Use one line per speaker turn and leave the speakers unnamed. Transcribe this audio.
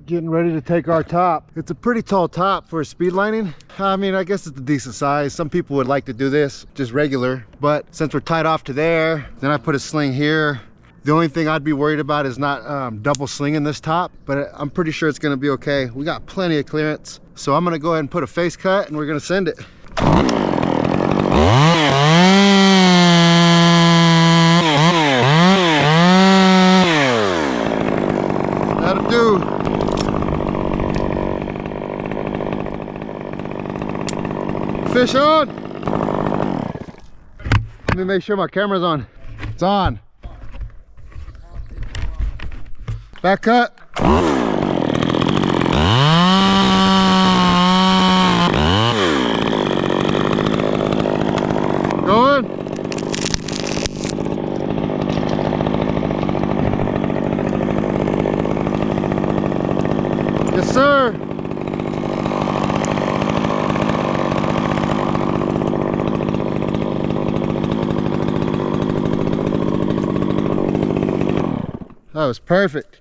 Getting ready to take our top. It's a pretty tall top for speed lining. I mean, I guess it's a decent size. Some people would like to do this just regular, but since we're tied off to there, then I put a sling here. The only thing I'd be worried about is not double slinging this top, but I'm pretty sure it's gonna be okay. We got plenty of clearance. So I'm gonna go ahead and put a face cut and we're gonna send it. That'll do. Fish on. Let me make sure my camera's on. It's on. Back cut. Going. Yes, sir. That was perfect.